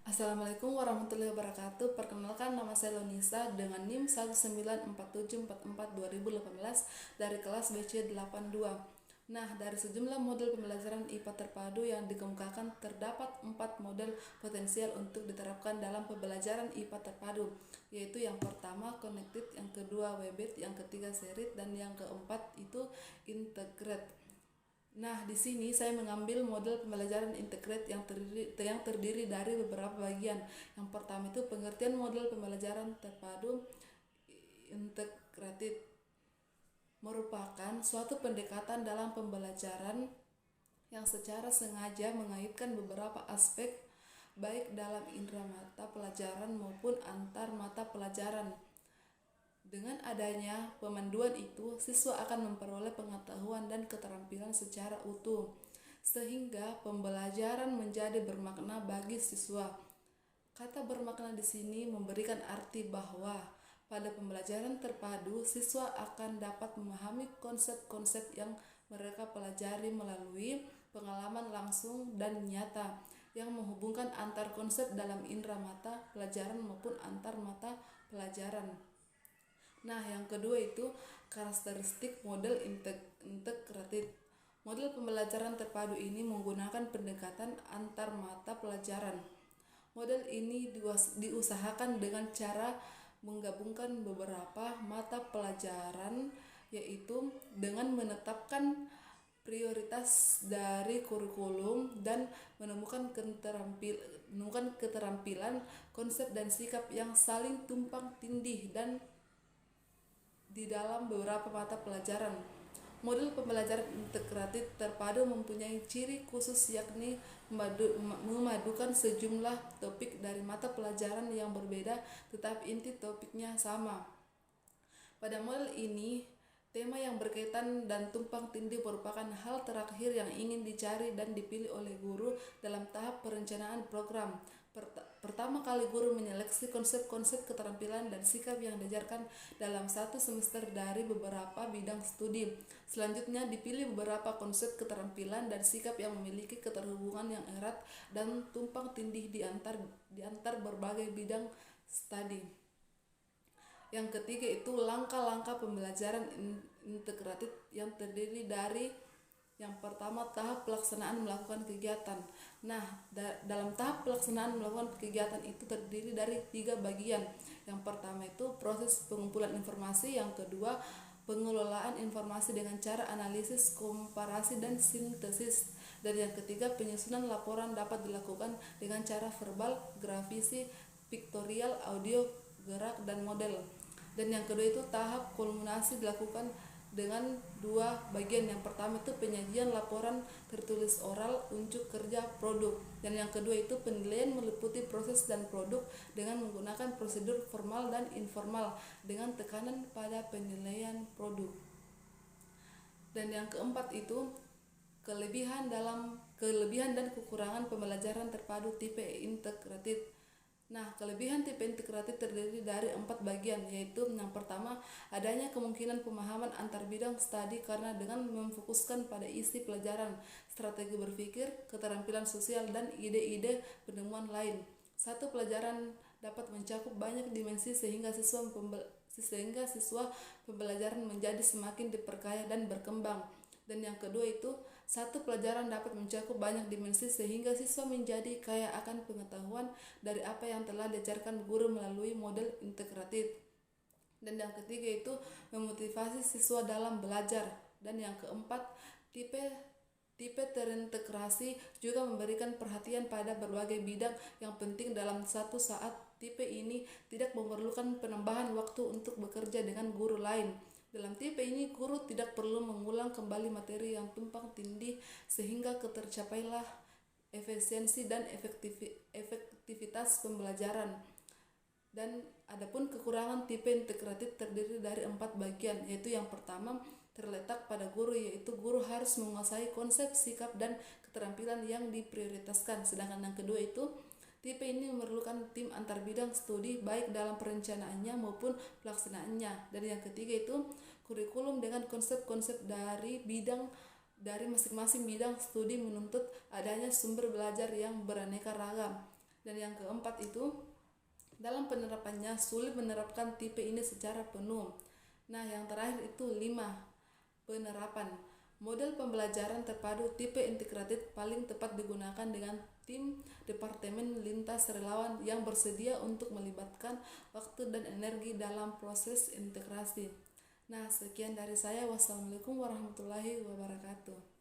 Assalamualaikum warahmatullahi wabarakatuh. Perkenalkan, nama saya Lonisa dengan NIM 1947444 dari kelas BC82. Nah, dari sejumlah model pembelajaran IPA terpadu yang dikemukakan, terdapat 4 model potensial untuk diterapkan dalam pembelajaran IPA terpadu, yaitu yang pertama connected, yang kedua webit, yang ketiga serit, dan yang keempat itu integrate. Nah, di sini saya mengambil model pembelajaran integrate yang terdiri dari beberapa bagian. Yang pertama itu pengertian model pembelajaran terpadu integrated merupakan suatu pendekatan dalam pembelajaran yang secara sengaja mengaitkan beberapa aspek baik dalam indera mata pelajaran maupun antar mata pelajaran. Dengan adanya pemanduan itu, siswa akan memperoleh pengetahuan dan keterampilan secara utuh, sehingga pembelajaran menjadi bermakna bagi siswa. Kata bermakna di sini memberikan arti bahwa pada pembelajaran terpadu, siswa akan dapat memahami konsep-konsep yang mereka pelajari melalui pengalaman langsung dan nyata yang menghubungkan antar konsep dalam indera mata pelajaran maupun antar mata pelajaran. Nah, yang kedua itu karakteristik model integrated. Model pembelajaran terpadu ini menggunakan pendekatan antar mata pelajaran. Model ini diusahakan dengan cara menggabungkan beberapa mata pelajaran, yaitu dengan menetapkan prioritas dari kurikulum dan menemukan keterampilan, konsep dan sikap yang saling tumpang tindih dan di dalam beberapa mata pelajaran. Model pembelajaran integratif terpadu mempunyai ciri khusus, yakni memadukan sejumlah topik dari mata pelajaran yang berbeda tetapi inti topiknya sama. Pada model ini, tema yang berkaitan dan tumpang tindih merupakan hal terakhir yang ingin dicari dan dipilih oleh guru dalam tahap perencanaan program. Pertama kali guru menyeleksi konsep-konsep keterampilan dan sikap yang diajarkan dalam satu semester dari beberapa bidang studi. Selanjutnya dipilih beberapa konsep keterampilan dan sikap yang memiliki keterhubungan yang erat dan tumpang tindih di antar berbagai bidang studi. Yang ketiga itu langkah-langkah pembelajaran integratif yang terdiri dari yang pertama, tahap pelaksanaan melakukan kegiatan. Nah, dalam tahap pelaksanaan melakukan kegiatan itu terdiri dari 3 bagian. Yang pertama itu proses pengumpulan informasi, yang kedua pengelolaan informasi dengan cara analisis, komparasi, dan sintesis, dan yang ketiga penyusunan laporan dapat dilakukan dengan cara verbal, grafisi, piktorial, audio, gerak, dan model. Dan yang kedua itu tahap kulminasi dilakukan dengan 2 bagian. Yang pertama itu penyajian laporan tertulis oral unjuk kerja produk, dan yang kedua itu penilaian meliputi proses dan produk dengan menggunakan prosedur formal dan informal dengan tekanan pada penilaian produk. Dan yang keempat itu kelebihan dan kekurangan pembelajaran terpadu tipe integratif. Nah, kelebihan tipe integratif terdiri dari 4 bagian, yaitu yang pertama, adanya kemungkinan pemahaman antar bidang studi karena dengan memfokuskan pada isi pelajaran, strategi berpikir, keterampilan sosial, dan ide-ide penemuan lain. Satu pelajaran dapat mencakup banyak dimensi sehingga siswa pembelajaran menjadi semakin diperkaya dan berkembang. Dan yang kedua itu, satu pelajaran dapat mencakup banyak dimensi sehingga siswa menjadi kaya akan pengetahuan dari apa yang telah diajarkan guru melalui model integratif. Dan yang ketiga itu memotivasi siswa dalam belajar. Dan yang keempat, tipe terintegrasi juga memberikan perhatian pada berbagai bidang yang penting dalam satu saat. Tipe ini tidak memerlukan penambahan waktu untuk bekerja dengan guru lain. Dalam tipe ini, guru tidak perlu mengulang kembali materi yang tumpang tindih sehingga tercapailah efisiensi dan efektivitas pembelajaran. Dan adapun kekurangan tipe integratif terdiri dari 4 bagian, yaitu yang pertama terletak pada guru, yaitu guru harus menguasai konsep, sikap, dan keterampilan yang diprioritaskan. Sedangkan yang kedua itu tipe ini memerlukan tim antar bidang studi baik dalam perencanaannya maupun pelaksanaannya. Dan yang ketiga itu kurikulum dengan konsep-konsep dari masing-masing bidang studi menuntut adanya sumber belajar yang beraneka ragam. Dan yang keempat itu, dalam penerapannya sulit menerapkan tipe ini secara penuh. Nah, yang terakhir itu 5, penerapan. Model pembelajaran terpadu tipe integrated paling tepat digunakan dengan tim departemen lintas relawan yang bersedia untuk melibatkan waktu dan energi dalam proses integrasi. Nah, sekian dari saya. Wassalamualaikum warahmatullahi wabarakatuh.